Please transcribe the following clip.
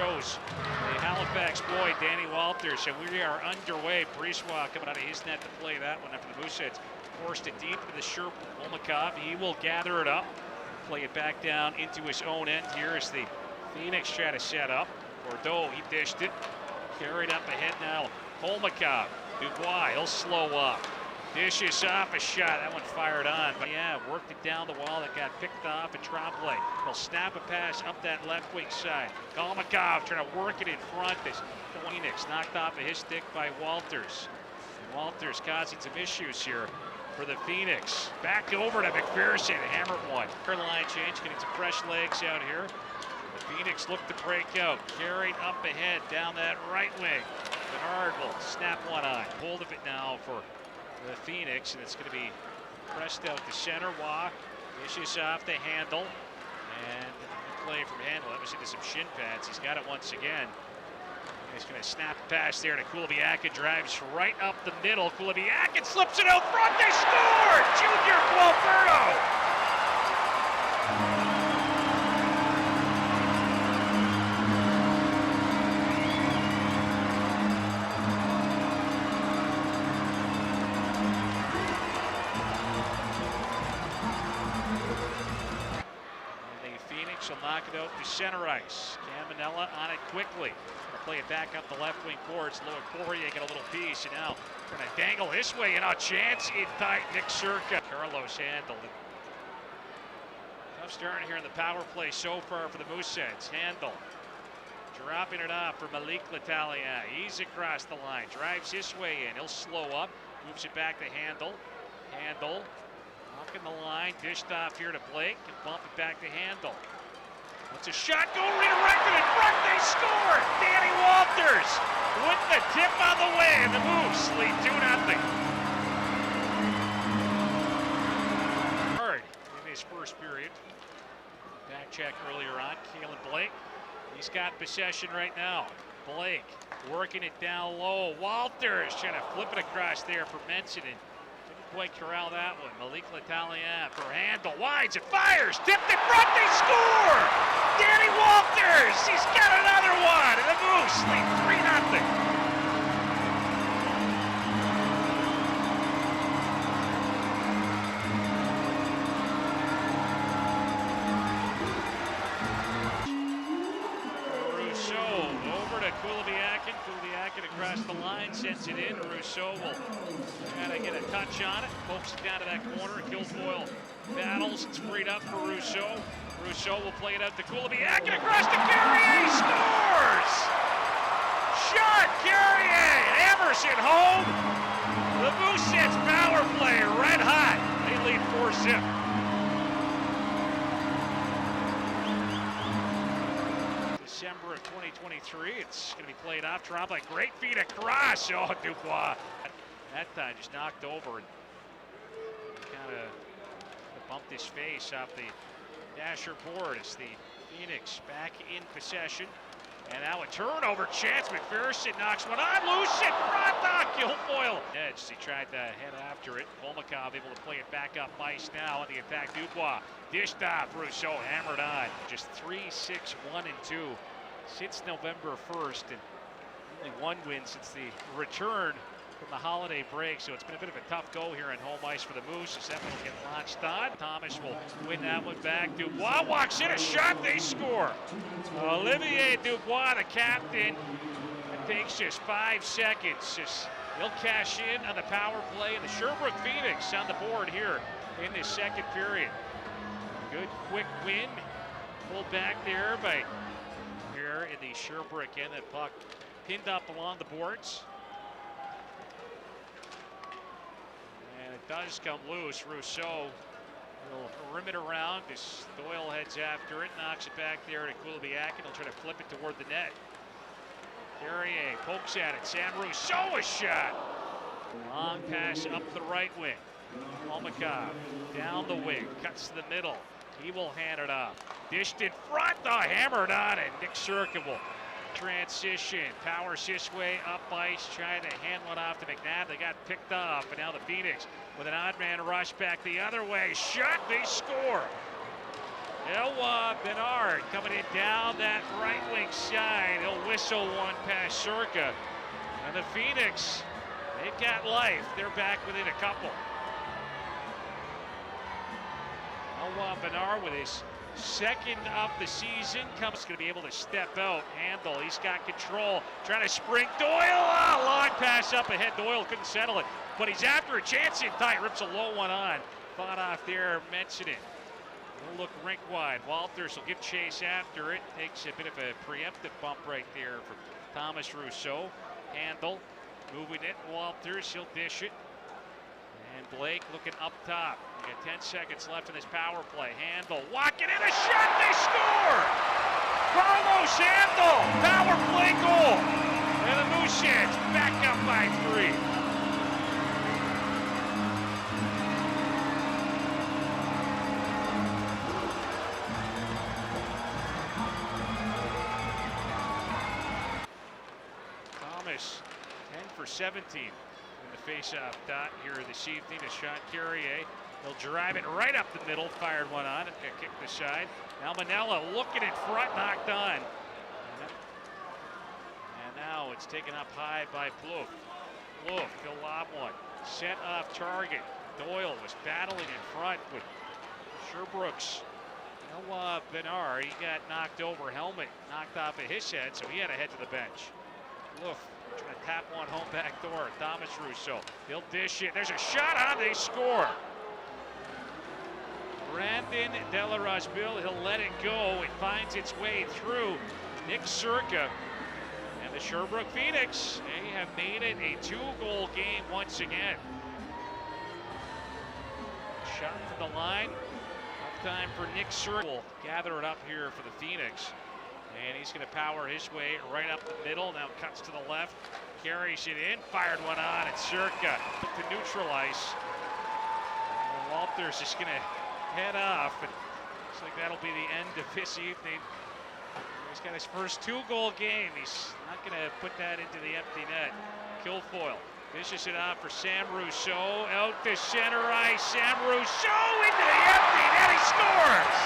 shows the Halifax boy, Danny Walters, and we are underway. Brisebois coming out of his net to play that one after the Mooseheads forced it deep into the Sherbrooke. Olmakov, he will gather it up, play it back down into his own end here as the Phoenix try to set up. Bordeaux, he dished it, carried up ahead now. Olmakov, Dubois, he'll slow up. Dishes off a shot, that one fired on, but yeah, worked it down the wall, that got picked off, and Tremblay will snap a pass up that left wing side. Olmakov trying to work it in front as Phoenix knocked off of his stick by Walters. And Walters causing some issues here for the Phoenix. Back over to McPherson, hammered one. Her line change, getting some fresh legs out here. The Phoenix look to break out, carried up ahead down that right wing. Bernard will snap one on. Hold of it now for the Phoenix, and it's going to be pressed out to center. Waugh dishes off the Handel, and play from Handel. That was into some shin pads. He's got it once again. He's going to snap a pass there to Kulibiakin, drives right up the middle. Kulibiakin slips it out front. They score! Junior Gualberto! Will knock it out to center ice. Caminella on it quickly. They'll play it back up the left wing boards. Lower Poirier get a little piece, and now trying to dangle this way, and a chance in tight. Nick Circa. Carlos handled it. Tough starting here in the power play so far for the Mooseheads. Handel dropping it off for Malik Letallier. He's across the line, drives his way in. He'll slow up, moves it back to Handel. Handel knocking the line, dished off here to Blake, and bump it back to Handel. It's a shot, goal redirected in front, they score! Danny Walters with the tip on the way, and the Moose lead 2-0. Hard in his first period. Back check earlier on, Kalen Blake. He's got possession right now. Blake working it down low. Walters trying to flip it across there for Menson, and didn't quite corral that one. Malik Letallier for Handel, wides, it fires, tipped in front, they score! Danny Walters, he's got another one, and the Moose lead 3-0. Rousseau over to Kulibiakin. Kulibiakin across the line, sends it in. Rousseau will try to get a touch on it, pokes it down to that corner. Guilfoyle battles, it's freed up for Rousseau. Rousseau will play it out to Kulibiakin, across to Carrier, scores! Shot, Carrier, hammers it home. The Mooseheads power play red hot. They lead 4-0. December of 2023, it's going to be played off. Tremblay, great feet across. Oh, Dubois. That time just knocked over and kind of bumped his face off the dasher board as the Phoenix back in possession. And now a turnover chance. McPherson knocks one on, loose in front. Guilfoyle edge. He tried to head after it. Olmakov able to play it back up ice now on the attack. Dubois dished off. Rousseau hammered on. Just 3-6-1-2 since November 1st, and only one win since the return from the holiday break, so it's been a bit of a tough go here on home ice for the Moose. As that one will get launched on. Thomas will win that one back. Dubois walks in, a shot, they score. Olivier Dubois, the captain. It takes just 5 seconds. He'll cash in on the power play, and the Sherbrooke Phoenix on the board here in this second period. Good quick win. Pulled back there by here in the Sherbrooke end. That puck pinned up along the boards. It does come loose. Rousseau will rim it around as Doyle heads after it, knocks it back there to Kulibiakin. He'll try to flip it toward the net. Carrier pokes at it. Sam Rousseau, a shot. Long pass up the right wing. Olmakov down the wing, cuts to the middle. He will hand it off. Dished in front, hammered on it. Nick Circa will transition, powers his way up ice, trying to handle it off to McNabb. They got picked off, and now the Phoenix with an odd man rush back the other way. Shot, they score. Bernard coming in down that right wing side. He'll whistle one past Circa. And the Phoenix, they've got life. They're back within a couple. Bernard with his second of the season. Comes going to be able to step out. Handle, he's got control. Trying to sprint. Doyle, long pass up ahead. Doyle couldn't settle it. But he's after a chance in tight. Rips a low one on. Fought off there, mentioned it. He'll look rink wide. Walters will give chase after it. Takes a bit of a preemptive bump right there from Thomas Rousseau. Handle, moving it. Walters, he'll dish it. And Blake looking up top. We got 10 seconds left in this power play. Handle, walking in a shot, they score! Carlos Handel, power play goal. And the Mooseheads back up by 3. Thomas, 10 for 17 in the face-off dot here this evening to Sean Carrier. He'll drive it right up the middle, fired one on, kicked the side. Now Manella looking in front, knocked on. And now it's taken up high by Plouffe. Plouffe, he'll lob one. Set off target. Doyle was battling in front with Sherbrooke's. Bernard, he got knocked over, helmet knocked off of his head, so he had to head to the bench. Plouffe trying to tap one home back door. Thomas Rousseau, he'll dish it. There's a shot on, they score. Brandon Delarosville, he'll let it go. It finds its way through Nick Circa. And the Sherbrooke Phoenix, they have made it a 2-goal game once again. Shot from the line. Tough time for Nick Circa. Gather it up here for the Phoenix. And he's going to power his way right up the middle. Now cuts to the left. Carries it in. Fired one on. It's Circa to neutralize. And Walters is going to head off. And looks like that'll be the end of this evening. He's got his first 2-goal game. He's not going to put that into the empty net. Kilfoyle dishes it off for Sam Rousseau. Out to center ice. Sam Rousseau into the empty net. He scores!